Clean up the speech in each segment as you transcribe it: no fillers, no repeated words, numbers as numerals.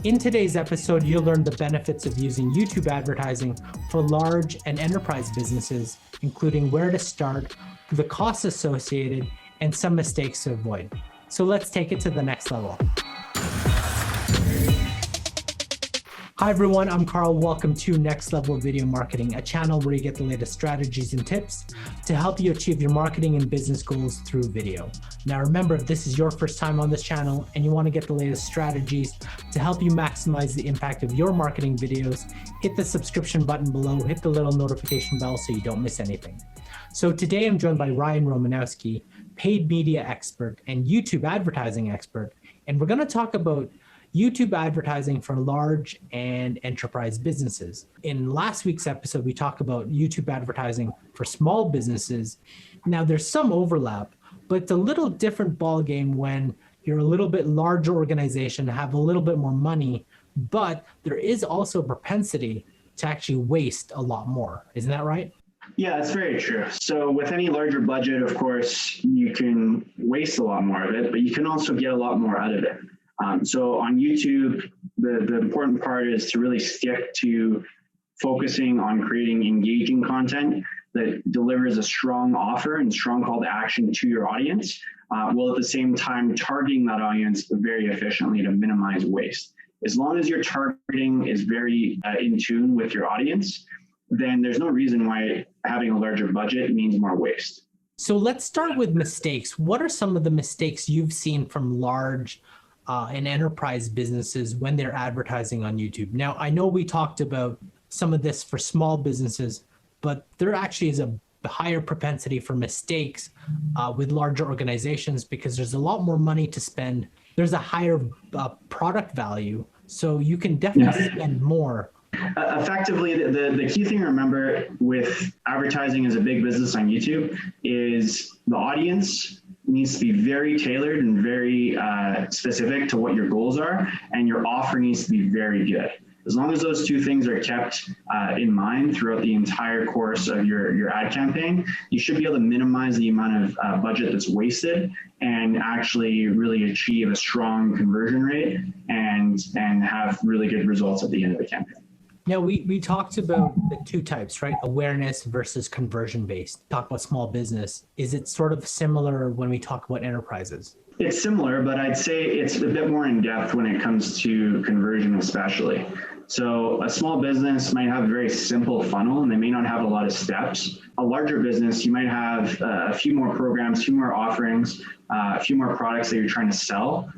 In today's episode, you'll learn the benefits of using YouTube advertising for large and enterprise businesses, including where to start, the costs associated, and some mistakes to avoid. So let's take it to the next level. Hi everyone, I'm Carl. Welcome to Next Level Video Marketing, a channel where you get the latest strategies and tips to help you achieve your marketing and business goals through video. Now remember, if this is your first time on this channel and you want to get the latest strategies to help you maximize the impact of your marketing videos, hit the subscription button below, hit the little notification bell so you don't miss anything. So today I'm joined by Ryan Romanowski, paid media expert and YouTube advertising expert, and we're going to talk about YouTube advertising for large and enterprise businesses. In last week's episode, we talked about YouTube advertising for small businesses. Now there's some overlap, but it's a little different ballgame when you're a little bit larger organization, have a little bit more money, but there is also a propensity to actually waste a lot more. Isn't that right? Yeah, that's very true. So with any larger budget, of course, you can waste a lot more of it, but you can also get a lot more out of it. So on YouTube, the important part is to really stick to focusing on creating engaging content that delivers a strong offer and strong call to action to your audience, while at the same time targeting that audience very efficiently to minimize waste. As long as your targeting is very in tune with your audience, then there's no reason why having a larger budget means more waste. So let's start with mistakes. What are some of the mistakes you've seen from large and enterprise businesses when they're advertising on YouTube? Now, I know we talked about some of this for small businesses, but there actually is a higher propensity for mistakes with larger organizations because there's a lot more money to spend. There's a higher product value, so you can definitely spend more. Effectively, the key thing to remember with advertising as a big business on YouTube is the audience needs to be very tailored and very specific to what your goals are, and your offer needs to be very good. As long as those two things are kept in mind throughout the entire course of your ad campaign, you should be able to minimize the amount of budget that's wasted and actually really achieve a strong conversion rate and have really good results at the end of the campaign. Now, we talked about the two types, right? Awareness versus conversion-based. Talk about small business. Is it sort of similar when we talk about enterprises? It's similar, but I'd say it's a bit more in depth when it comes to conversion especially. So a small business might have a very simple funnel and they may not have a lot of steps. A larger business, you might have a few more programs, a few more offerings, a few more products that you're trying to sell.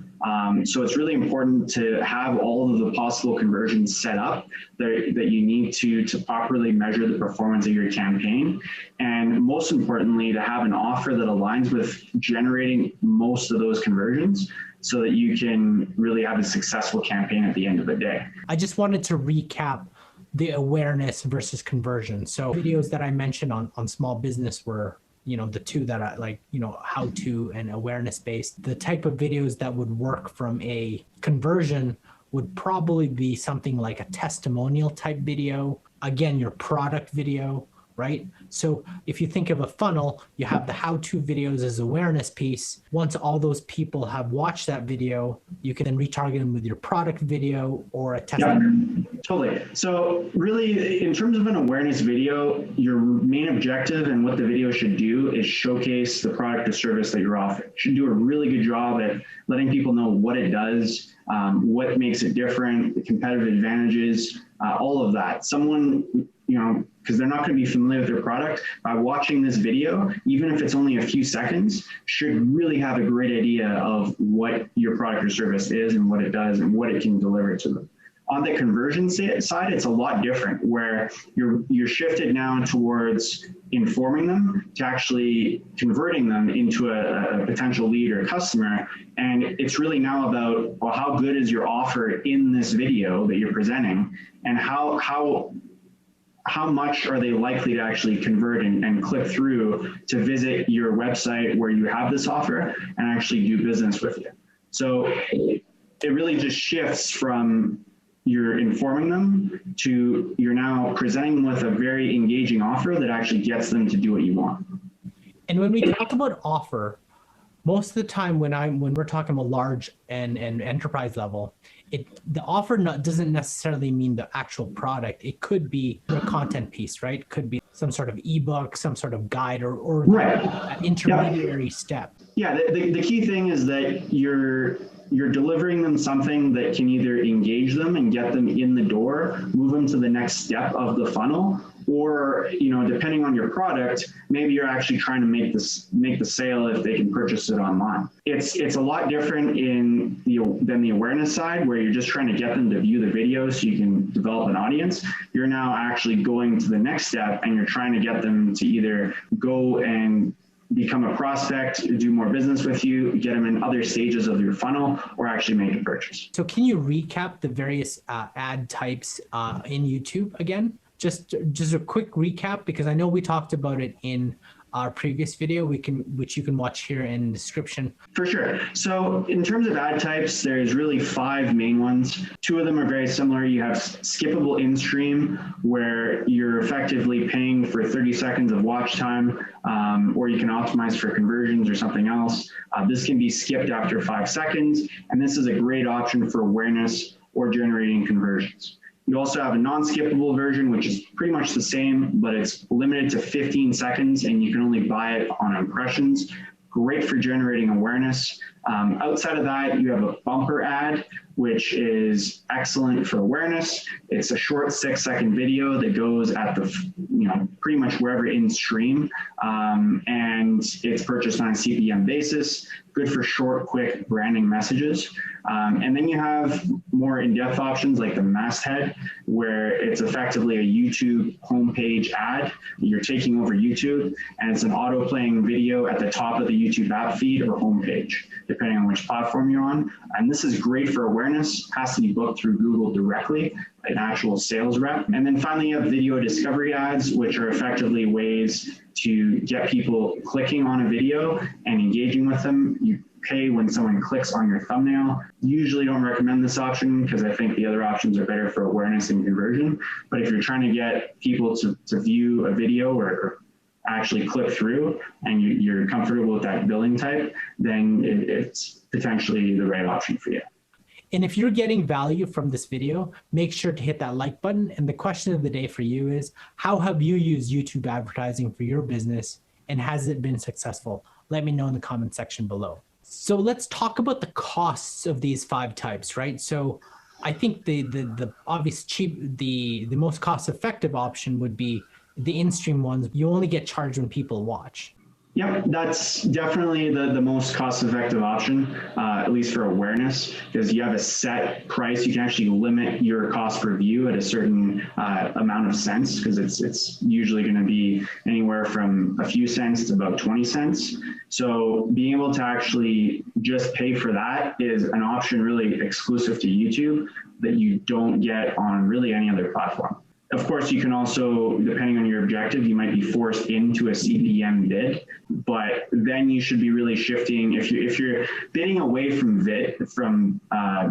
So it's really important to have all of the possible conversions set up that you need to properly measure the performance of your campaign. And most importantly, to have an offer that aligns with generating most of those conversions so that you can really have a successful campaign at the end of the day. I just wanted to recap the awareness versus conversion. So videos that I mentioned on small business were the two that I like, how to and awareness based. The type of videos that would work from a conversion would probably be something like a testimonial type video. Again, your product video, right? So if you think of a funnel, you have the how-to videos as awareness piece. Once all those people have watched that video, you can then retarget them with your product video or a testimonial. Yeah, totally. So really, in terms of an awareness video, your main objective and what the video should do is showcase the product or service that you're offering. It should do a really good job at letting people know what it does, what makes it different, the competitive advantages, all of that. Someone, because they're not going to be familiar with your product, by watching this video, even if it's only a few seconds, should really have a great idea of what your product or service is and what it does and what it can deliver to them. On the conversion side, it's a lot different, where you're shifted now towards informing them to actually converting them into a potential lead or a customer. And it's really now about, well, how good is your offer in this video that you're presenting, and how much are they likely to actually convert and click through to visit your website where you have this offer and actually do business with you. So it really just shifts from you're informing them to you're now presenting them with a very engaging offer that actually gets them to do what you want. And when we talk about offer, most of the time when we're talking about large and enterprise level, the offer doesn't necessarily mean the actual product. It could be a content piece, right? It could be some sort of ebook, some sort of guide, or Right. an intermediary step. Yeah, the key thing is that you're delivering them something that can either engage them and get them in the door, move them to the next step of the funnel, or, depending on your product, maybe you're actually trying to make the sale if they can purchase it online. It's a lot different than the awareness side, where you're just trying to get them to view the video so you can develop an audience. You're now actually going to the next step, and you're trying to get them to either go and become a prospect, do more business with you, get them in other stages of your funnel, or actually make a purchase. So can you recap the various ad types in YouTube again? Just a quick recap, because I know we talked about it in our previous video, which you can watch here in the description. For sure. So in terms of ad types, there's really 5 main ones. 2 of them are very similar. You have skippable in-stream, where you're effectively paying for 30 seconds of watch time, or you can optimize for conversions or something else. This can be skipped after 5 seconds, and this is a great option for awareness or generating conversions. You also have a non-skippable version, which is pretty much the same, but it's limited to 15 seconds, and you can only buy it on impressions. Great for generating awareness. Outside of that, you have a bumper ad, which is excellent for awareness. It's a short 6-second video that goes at pretty much wherever in stream, and it's purchased on a CPM basis. Good for short, quick branding messages. And then you have more in-depth options like the masthead, where it's effectively a YouTube homepage ad. You're taking over YouTube, and it's an auto-playing video at the top of the YouTube app feed or homepage, depending on which platform you're on. And this is great for awareness. Has to be booked through Google directly, an actual sales rep. And then finally, you have video discovery ads, which are effectively ways to get people clicking on a video and engaging with them. You pay when someone clicks on your thumbnail. Usually don't recommend this option, because I think the other options are better for awareness and conversion. But if you're trying to get people to view a video or actually click through, and you're comfortable with that billing type, then it's potentially the right option for you. And if you're getting value from this video, make sure to hit that like button. And the question of the day for you is, how have you used YouTube advertising for your business, and has it been successful? Let me know in the comment section below. So let's talk about the costs of these 5 types, right? So I think the obvious the most cost-effective option would be the in-stream ones. You only get charged when people watch. Yep, that's definitely the most cost-effective option, at least for awareness, because you have a set price. You can actually limit your cost per view at a certain amount of cents, because it's usually going to be anywhere from a few cents to about 20 cents. So being able to actually just pay for that is an option really exclusive to YouTube that you don't get on really any other platform. Of course, you can also, depending on your objective, you might be forced into a CPM bid, but then you should be really shifting. If you're bidding away from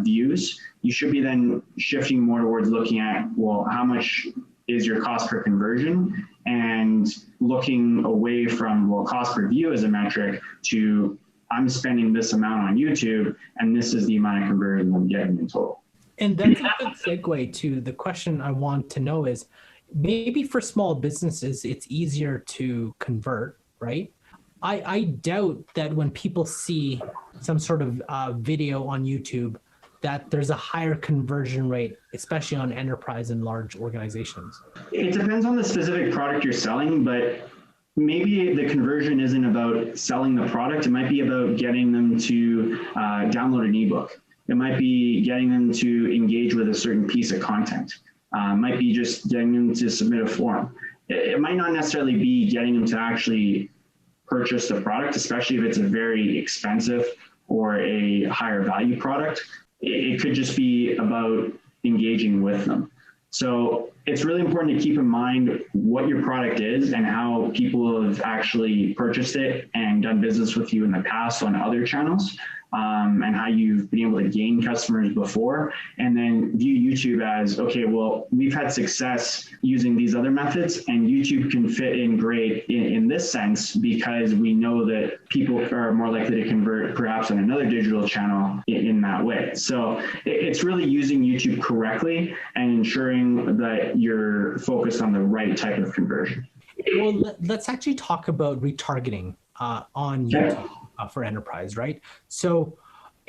views, you should be then shifting more towards looking at, well, how much is your cost per conversion, and looking away from, well, cost per view as a metric to, I'm spending this amount on YouTube, and this is the amount of conversion I'm getting in total. And that's a good segue to the question I want to know is, maybe for small businesses, it's easier to convert, right? I doubt that when people see some sort of video on YouTube, that there's a higher conversion rate, especially on enterprise and large organizations. It depends on the specific product you're selling, but maybe the conversion isn't about selling the product. It might be about getting them to download an ebook. It might be getting them to engage with a certain piece of content. It might be just getting them to submit a form. It might not necessarily be getting them to actually purchase the product, especially if it's a very expensive or a higher value product. It could just be about engaging with them. So it's really important to keep in mind what your product is and how people have actually purchased it and done business with you in the past on other channels. and how you've been able to gain customers before, and then view YouTube as, okay, well, we've had success using these other methods, and YouTube can fit in great in this sense because we know that people are more likely to convert perhaps on another digital channel in that way. So it's really using YouTube correctly and ensuring that you're focused on the right type of conversion. Well, let's actually talk about retargeting on YouTube for enterprise, right? So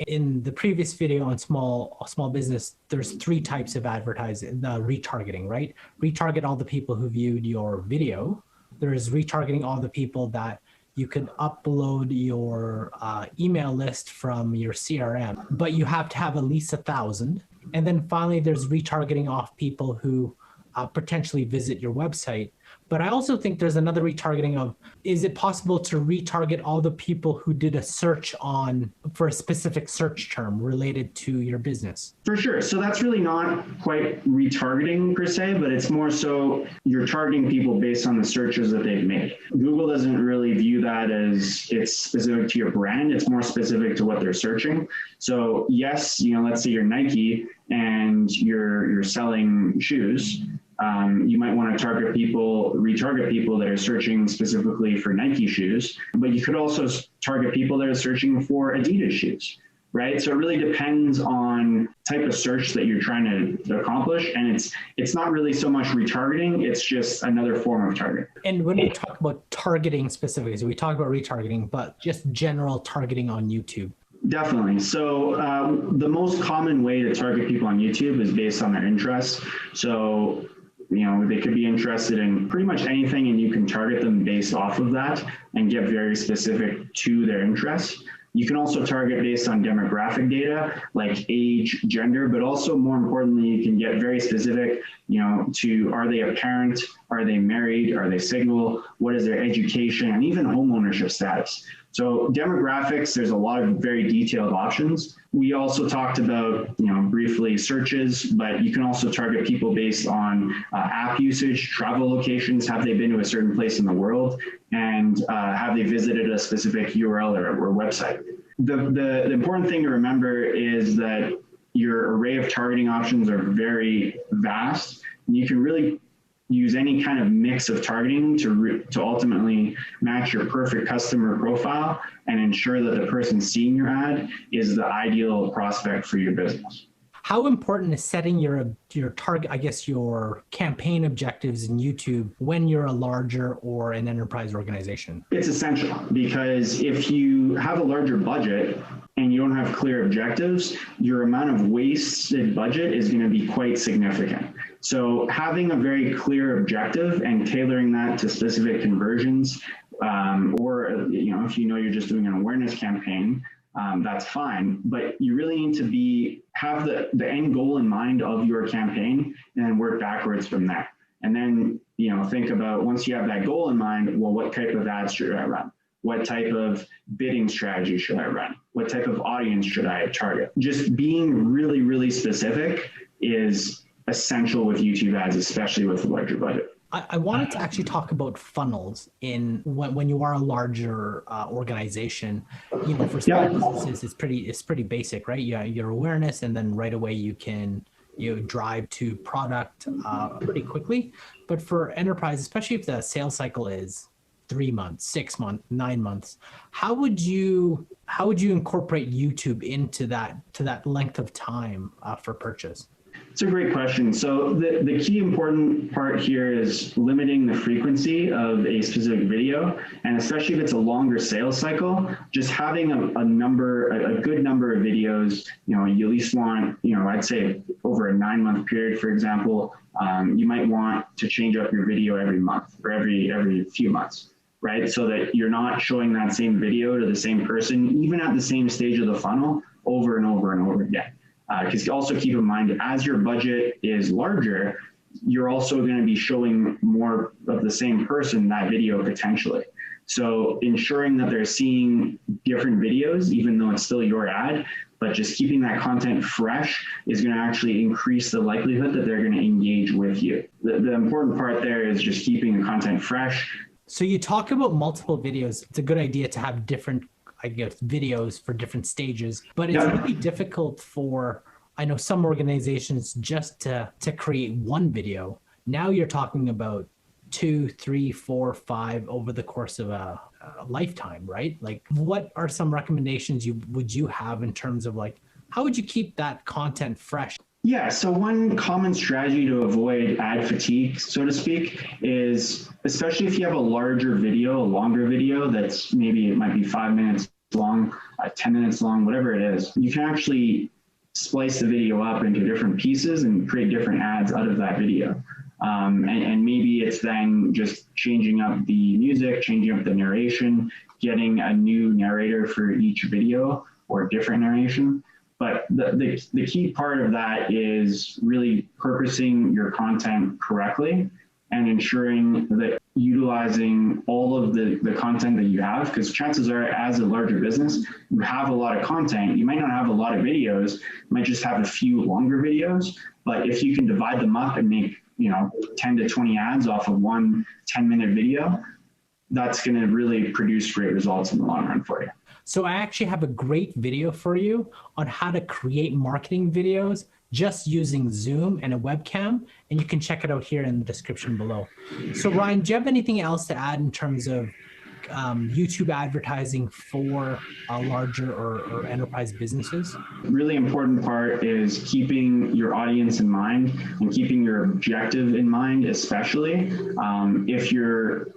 in the previous video on small business, there's 3 types of advertising, retargeting, right? Retarget all the people who viewed your video. There's retargeting all the people that you could upload your email list from your CRM, but you have to have at least 1,000. And then finally, there's retargeting off people who potentially visit your website. But I also think there's another retargeting of, is it possible to retarget all the people who did a search for a specific search term related to your business? For sure. So that's really not quite retargeting per se, but it's more so you're targeting people based on the searches that they've made. Google doesn't really view that as it's specific to your brand. It's more specific to what they're searching. So yes, let's say you're Nike and you're selling shoes. You might want to retarget people that are searching specifically for Nike shoes, but you could also target people that are searching for Adidas shoes, right? So it really depends on type of search that you're trying to accomplish. And it's not really so much retargeting, it's just another form of targeting. And when we talk about targeting specifically, so we talk about retargeting, but just general targeting on YouTube. Definitely. So the most common way to target people on YouTube is based on their interests. So they could be interested in pretty much anything, and you can target them based off of that and get very specific to their interests. You can also target based on demographic data like age, gender, but also more importantly, you can get very specific, to are they a parent? Are they married? Are they single? What is their education? And even home ownership status. So demographics, there's a lot of very detailed options. We also talked about, briefly searches, but you can also target people based on app usage, travel locations. Have they been to a certain place in the world? And have they visited a specific URL or website? The important thing to remember is that your array of targeting options are very vast. And you can really use any kind of mix of targeting to ultimately match your perfect customer profile and ensure that the person seeing your ad is the ideal prospect for your business. How important is setting your target, I guess, your campaign objectives in YouTube when you're a larger or an enterprise organization? It's essential, because if you have a larger budget and you don't have clear objectives, your amount of wasted budget is going to be quite significant. So having a very clear objective and tailoring that to specific conversions, or if you're just doing an awareness campaign, that's fine. But you really need to have the end goal in mind of your campaign and then work backwards from there. And then think about, once you have that goal in mind, well, what type of ads should I run? What type of bidding strategy should I run? What type of audience should I target? Just being really, really specific is essential with YouTube ads, especially with a larger budget. I wanted to actually talk about funnels when you are a larger organization. For small businesses, it's pretty basic, right? Your awareness, and then right away you can drive to product pretty quickly. But for enterprise, especially if the sales cycle is 3 months, 6 months, 9 months, how would you incorporate YouTube into that length of time for purchase? It's a great question. So the key important part here is limiting the frequency of a specific video, and especially if it's a longer sales cycle, just having a good number of videos. You at least want, I'd say over a 9-month period, for example, you might want to change up your video every month or every few months, right? So that you're not showing that same video to the same person, even at the same stage of the funnel, over and over and over again. Because also keep in mind, as your budget is larger, you're also going to be showing more of the same person that video potentially. So ensuring that they're seeing different videos, even though it's still your ad, but just keeping that content fresh is going to actually increase the likelihood that they're going to engage with you. The important part there is just keeping the content fresh. So you talk about multiple videos. It's a good idea to have different I guess, videos for different stages, but it's really difficult for, I know, some organizations just to create one video. Now you're talking about 2, 3, 4, 5 over the course of a lifetime, right? Like, what are some recommendations would you have in terms of like, how would you keep that content fresh? Yeah, so one common strategy to avoid ad fatigue, so to speak, is especially if you have a larger video, a longer video that's maybe it might be 5 minutes long, 10 minutes long, whatever it is, you can actually splice the video up into different pieces and create different ads out of that video. And maybe it's then just changing up the music, changing up the narration, getting a new narrator for each video or different narration. But the key part of that is really purposing your content correctly and ensuring that utilizing all of the content that you have, because chances are, as a larger business, you have a lot of content. You might not have a lot of videos, you might just have a few longer videos, but if you can divide them up and make 10 to 20 ads off of one 10-minute video, that's going to really produce great results in the long run for you. So I actually have a great video for you on how to create marketing videos just using Zoom and a webcam, and you can check it out here in the description below. So Ryan, do you have anything else to add in terms of YouTube advertising for larger or enterprise businesses? Really important part is keeping your audience in mind and keeping your objective in mind, especially if you're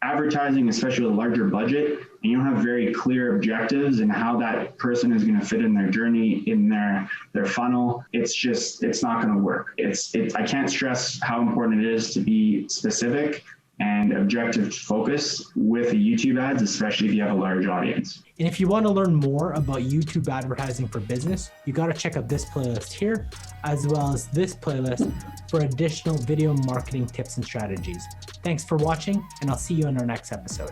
advertising, especially with a larger budget, and you don't have very clear objectives and how that person is going to fit in their journey, in their funnel, it's not going to work. I can't stress how important it is to be specific and objective focus with YouTube ads, especially if you have a large audience. And if you want to learn more about YouTube advertising for business, you got to check out this playlist here, as well as this playlist for additional video marketing tips and strategies. Thanks for watching, and I'll see you in our next episode.